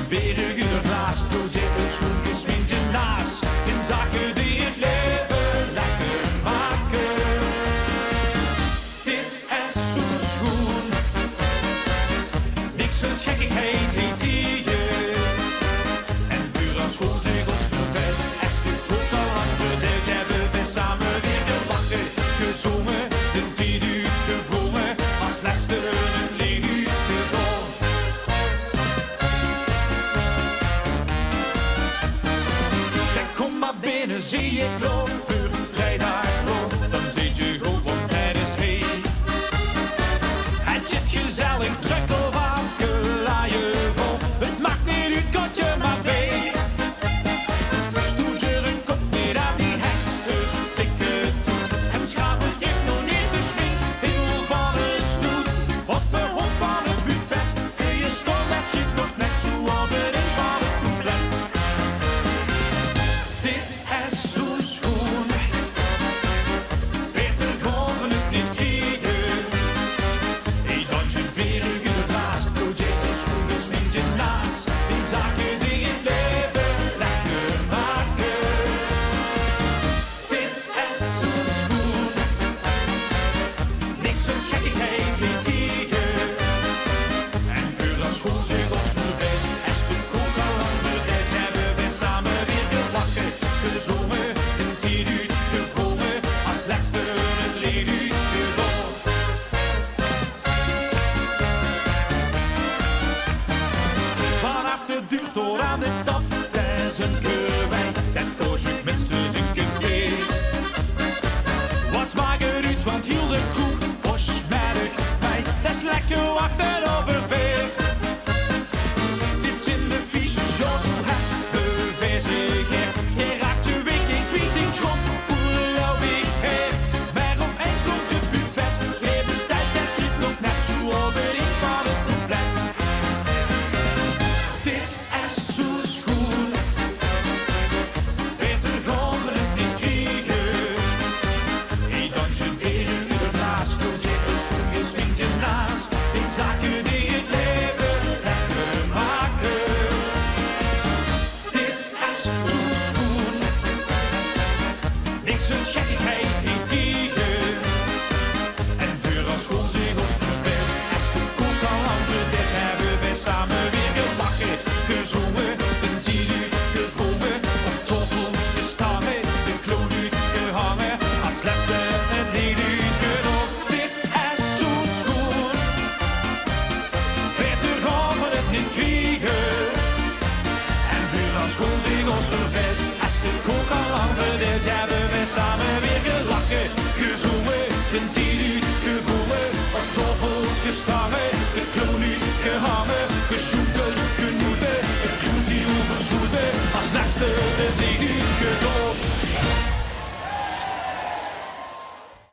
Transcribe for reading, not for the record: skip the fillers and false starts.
duizend bergen ernaast, project het schoen gesminkt je naast. In zaken die het leven lekker maken. Dit is zo'n schoen. Niks van gekkigheid heet hier. En vuur als schoolzegels vervet. Als de klok al lang verdeeld, hebben we samen weer gelachen, gezongen, een 10 uur gevrongen, als Lester een leeg uur gedaan. Zeg, kom maar binnen, zie je klop, voor 3 dagen rond, dan zit je goed, want het is heet. Had je het gezellig druk of afgelaaien vol, het maakt niet uit, kot je maar bij. Stoet je een kop niet aan die heks, het dikke toet, en schaaf het echt nog niet te smink, heel van een snoet. Op een hond van het buffet, kun je stom dat je nog net zo op het in van het couplet. Dit is zo'n schoen, beter gewoon van het niet kriegen. Een dansje bergen ernaast, project een schoen gesminkt je naast. In zaken die het leven lekker maken. Dit is zo'n schoen, niks van gekkigheid heet hier. En voor dat schoolzegels verwijt, als de kook al lang verdeeld, hebben we samen weer gelachen, gezongen, een 10 uur gevrongen, als laatste een leeg uur gedaan. Vanaf de deur tot aan de top, dat is een keurwijn, dat koos je minstens een keer thee. Wat maakt er uit, want heel de kroeg was smerig bij, dat is lekker wachten op een beer. Dit zijn de fiches, ja zo hard, bewijzig her. Je raakt je weg, ik weet niet goed hoe jou ik heb. Maar opeens loopt het buffet, je bestelt het giet nog net zo op het in van het couplet. Dit is zo'n schoen, beter gaan we het niet kriegen. Een dansje bergen ernaast, project een schoen gesminkt je naast. In zaken die het leven lekker maken. Dit is zo'n schoen, niks van gekkigheid heet hier. En vuur als schoolzegels vervet, als de kook al lang verdeeld, hebben we samen weer gelachen, gezongen, een 10 uur gevrongen, op toffels gestangen, de kloon uitgehangen, als laatste een heel uur gedaan. Dit is zo'n schoen, beter gaan we het niet kriegen. En vuur als schoolzegels vervet, als de kook al lang verdeeld, hebben we samen weer gelachen, gezongen, een 10 uur gevrongen, op toffels gestangen, de kloon uitgehangen, gesjoekeld, genoeten, het goed die overschoeten, als laatste de